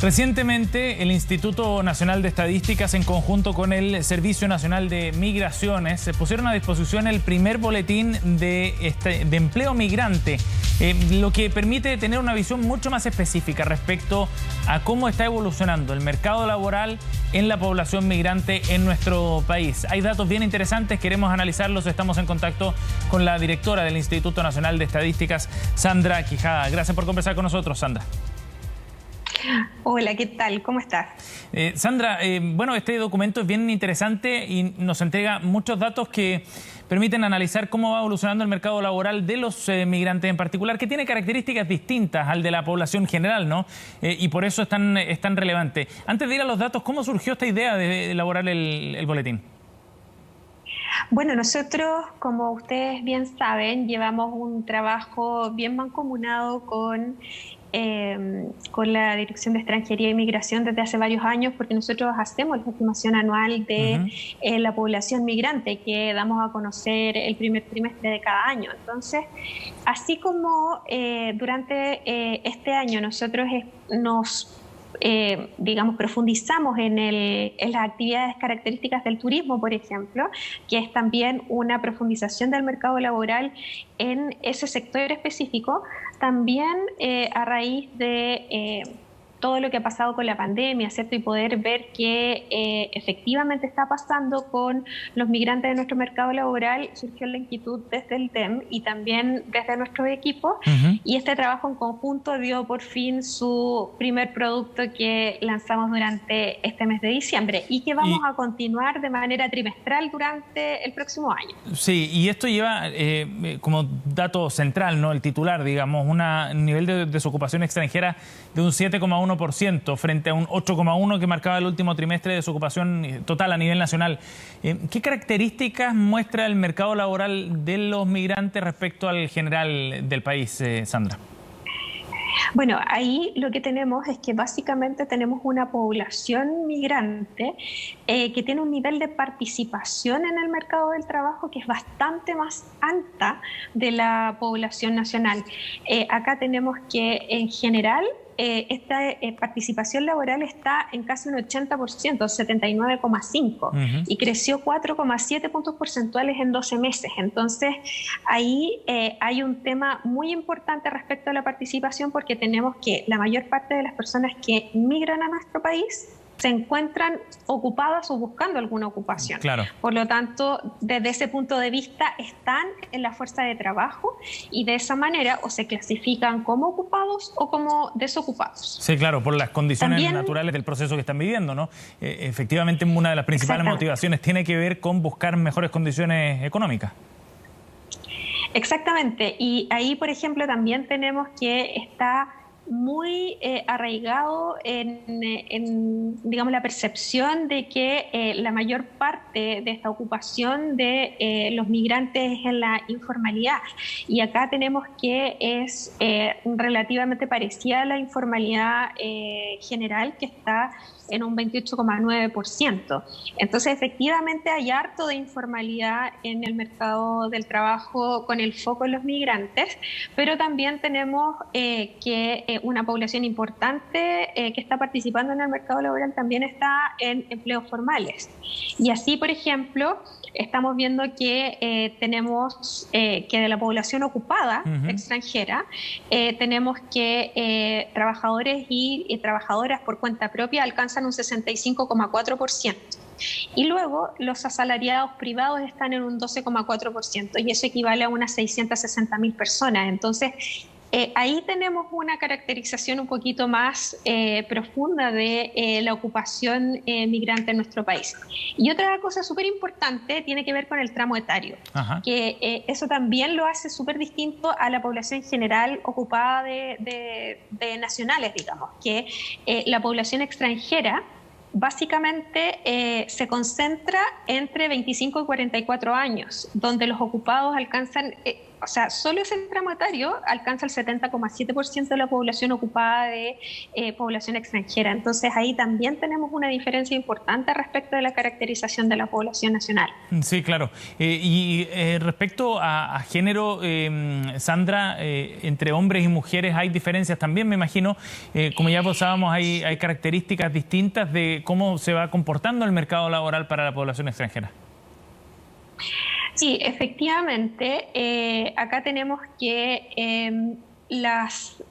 Recientemente, el Instituto Nacional de Estadísticas, en conjunto con el Servicio Nacional de Migraciones, se pusieron a disposición el primer boletín de empleo migrante, lo que permite tener una visión mucho más específica respecto a cómo está evolucionando el mercado laboral en la población migrante en nuestro país. Hay datos bien interesantes, queremos analizarlos. Estamos en contacto con la directora del Instituto Nacional de Estadísticas, Sandra Quijada. Gracias por conversar con nosotros, Sandra. Hola, ¿qué tal? ¿Cómo estás? Sandra, bueno, este documento es bien interesante y nos entrega muchos datos que permiten analizar cómo va evolucionando el mercado laboral de los migrantes en particular, que tiene características distintas al de la población general, ¿no? Y por eso es tan relevante. Antes de ir a los datos, ¿cómo surgió esta idea de elaborar el boletín? Bueno, nosotros, como ustedes bien saben, llevamos un trabajo bien mancomunado con la Dirección de Extranjería e Inmigración desde hace varios años, porque nosotros hacemos la estimación anual de la población migrante que damos a conocer el primer trimestre de cada año. Entonces, así como durante este año nosotros profundizamos en las actividades características del turismo, por ejemplo, que es también una profundización del mercado laboral en ese sector específico. También a raíz de todo lo que ha pasado con la pandemia, ¿cierto? Y poder ver qué efectivamente está pasando con los migrantes de nuestro mercado laboral, surgió la inquietud desde el TEM y también desde nuestros equipos. Y este trabajo en conjunto dio por fin su primer producto que lanzamos durante este mes de diciembre y que vamos a continuar de manera trimestral durante el próximo año. Sí, y esto lleva como dato central, ¿no? El titular, digamos, un nivel de desocupación extranjera de un 7,1% frente a un 8,1% que marcaba el último trimestre de desocupación total a nivel nacional. ¿Qué características muestra el mercado laboral de los migrantes respecto al general del país, Sandra? Bueno, ahí lo que tenemos es que básicamente tenemos una población migrante que tiene un nivel de participación en el mercado del trabajo que es bastante más alta de la población nacional. Acá tenemos que en general esta participación laboral está en casi un 80%, 79,5%, y creció 4,7 puntos porcentuales en 12 meses. Entonces, ahí hay un tema muy importante respecto a la participación, porque tenemos que la mayor parte de las personas que migran a nuestro país se encuentran ocupadas o buscando alguna ocupación. Claro. Por lo tanto, desde ese punto de vista, están en la fuerza de trabajo y de esa manera o se clasifican como ocupados o como desocupados. Sí, claro, por las condiciones naturales del proceso que están viviendo, ¿no? Efectivamente, una de las principales motivaciones tiene que ver con buscar mejores condiciones económicas. Exactamente. Y ahí, por ejemplo, también tenemos que está muy arraigado en digamos, la percepción de que la mayor parte de esta ocupación de los migrantes es en la informalidad. Y acá tenemos que es relativamente parecida a la informalidad general, que está en un 28,9%. Entonces, efectivamente, hay harto de informalidad en el mercado del trabajo con el foco en los migrantes, pero también tenemos que una población importante que está participando en el mercado laboral también está en empleos formales. Y así, por ejemplo, estamos viendo que tenemos que de la población ocupada extranjera, tenemos que trabajadores y trabajadoras por cuenta propia alcanzan un 65,4%. Y luego los asalariados privados están en un 12,4%, y eso equivale a unas 660.000 personas. Entonces, ahí tenemos una caracterización un poquito más profunda de la ocupación migrante en nuestro país. Y otra cosa súper importante tiene que ver con el tramo etario, que eso también lo hace súper distinto a la población general ocupada de nacionales, digamos, que la población extranjera básicamente se concentra entre 25 y 44 años, donde los ocupados alcanzan o sea, solo ese tramo etario alcanza el 70,7% de la población ocupada de población extranjera. Entonces ahí también tenemos una diferencia importante respecto de la caracterización de la población nacional. Sí, claro. Respecto a género, Sandra, entre hombres y mujeres hay diferencias también, me imagino. Como ya pasábamos, hay características distintas de cómo se va comportando el mercado laboral para la población extranjera. Sí, efectivamente. Acá tenemos que las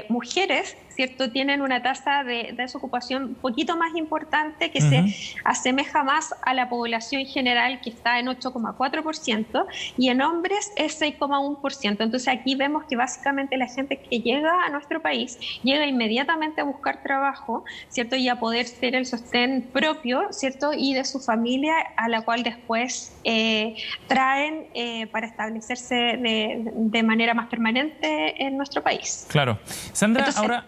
mujeres, ¿cierto?, tienen una tasa de desocupación un poquito más importante que se asemeja más a la población general, que está en 8,4%, y en hombres es 6,1%. Entonces aquí vemos que básicamente la gente que llega a nuestro país llega inmediatamente a buscar trabajo, ¿cierto?, y a poder ser el sostén propio, ¿cierto?, y de su familia, a la cual después traen para establecerse de manera más permanente en nuestro país. Claro. Sandra, entonces, ahora...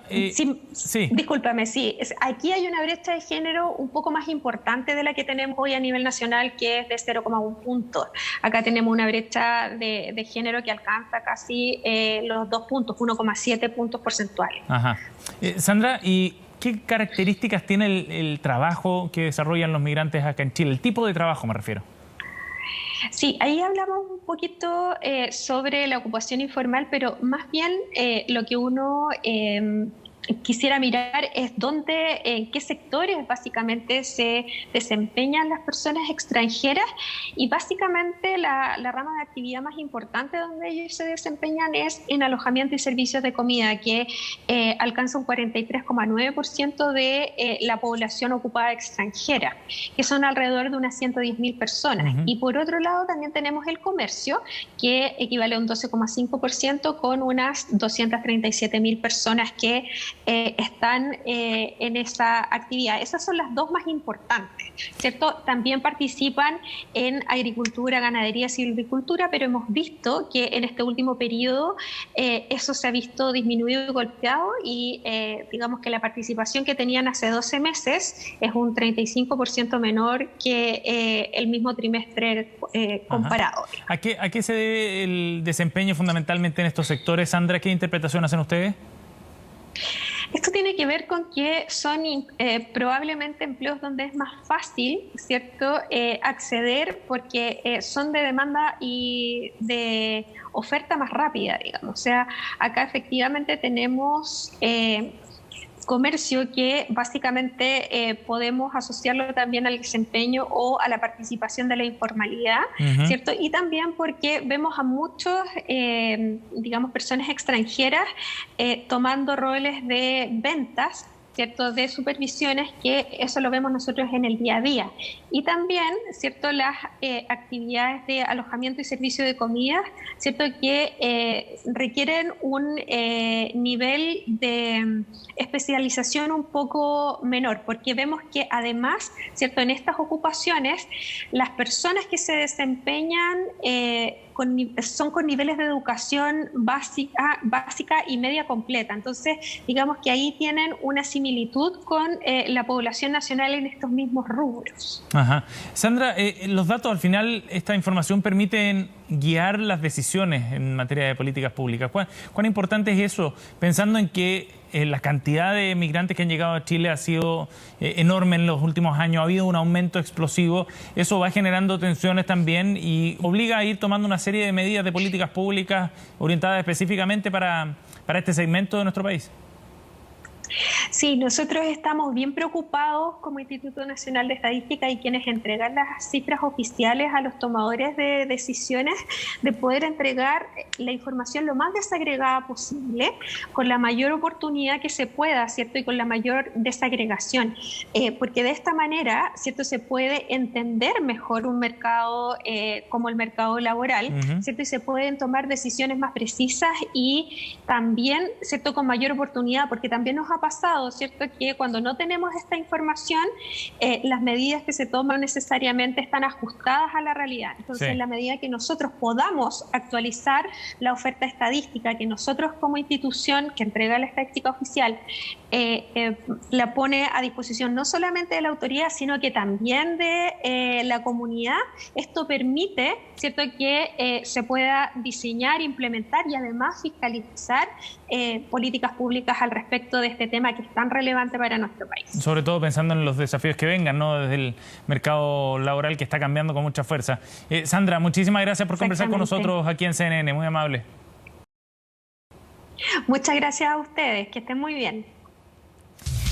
sí. Discúlpame, sí. Aquí hay una brecha de género un poco más importante de la que tenemos hoy a nivel nacional, que es de 0,1 puntos. Acá tenemos una brecha de género que alcanza casi los 2 puntos, 1,7 puntos porcentuales. Ajá. Sandra, ¿y qué características tiene el trabajo que desarrollan los migrantes acá en Chile? El tipo de trabajo me refiero. Sí, ahí hablamos un poquito sobre la ocupación informal, pero más bien lo que uno quisiera mirar es en qué sectores básicamente se desempeñan las personas extranjeras, y básicamente la rama de actividad más importante donde ellos se desempeñan es en alojamiento y servicios de comida, que alcanza un 43,9% de la población ocupada extranjera, que son alrededor de unas 110.000 personas. Y por otro lado también tenemos el comercio, que equivale a un 12,5%, con unas 237.000 personas que están en esa actividad. Esas son las dos más importantes, ¿cierto? También participan en agricultura, ganadería, silvicultura, pero hemos visto que en este último periodo eso se ha visto disminuido y golpeado, y digamos que la participación que tenían hace 12 meses es un 35% menor que el mismo trimestre comparado. ¿A qué se debe el desempeño fundamentalmente en estos sectores? Sandra, ¿qué interpretación hacen ustedes? Esto tiene que ver con que son probablemente empleos donde es más fácil, ¿cierto?, acceder, porque son de demanda y de oferta más rápida, digamos. O sea, acá efectivamente tenemos comercio que básicamente podemos asociarlo también al desempeño o a la participación de la informalidad, ¿cierto? Y también porque vemos a muchos, digamos, personas extranjeras tomando roles de ventas, ¿cierto?, de supervisiones, que eso lo vemos nosotros en el día a día. Y también, ¿cierto?, las actividades de alojamiento y servicio de comida, ¿cierto?, que requieren un nivel de especialización un poco menor, porque vemos que además, ¿cierto?, en estas ocupaciones, las personas que se desempeñan son con niveles de educación básica y media completa. Entonces, digamos que ahí tienen una similitud con la población nacional en estos mismos rubros. Ajá. Sandra, los datos, al final, esta información permiten guiar las decisiones en materia de políticas públicas. ¿Cuán importante es eso? Pensando en que la cantidad de migrantes que han llegado a Chile ha sido enorme en los últimos años, ha habido un aumento explosivo, eso va generando tensiones también y obliga a ir tomando una serie de medidas de políticas públicas orientadas específicamente para este segmento de nuestro país. Sí, nosotros estamos bien preocupados como Instituto Nacional de Estadística y quienes entregan las cifras oficiales a los tomadores de decisiones, de poder entregar la información lo más desagregada posible, con la mayor oportunidad que se pueda, ¿cierto?, y con la mayor desagregación, porque de esta manera, ¿cierto?, se puede entender mejor un mercado como el mercado laboral, ¿cierto?, y se pueden tomar decisiones más precisas y también, ¿cierto?, con mayor oportunidad, porque también nos ha pasado, ¿cierto? Que cuando no tenemos esta información, las medidas que se toman necesariamente están ajustadas a la realidad. Entonces, en la medida que nosotros podamos actualizar la oferta estadística, que nosotros como institución que entrega la estadística oficial la pone a disposición no solamente de la autoridad, sino que también de la comunidad, esto permite, ¿cierto?, que se pueda diseñar, implementar y además fiscalizar políticas públicas al respecto de este tema que es tan relevante para nuestro país. Sobre todo pensando en los desafíos que vengan, ¿no?, desde el mercado laboral que está cambiando con mucha fuerza. Sandra, muchísimas gracias por conversar con nosotros aquí en CNN, muy amable. Muchas gracias a ustedes, que estén muy bien.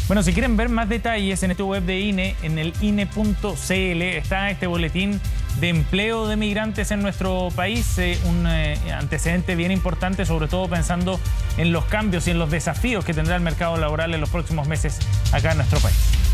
Bueno, si quieren ver más detalles en este web de INE, en el INE.cl, está este boletín de empleo de migrantes en nuestro país, un antecedente bien importante, sobre todo pensando en los cambios y en los desafíos que tendrá el mercado laboral en los próximos meses acá en nuestro país.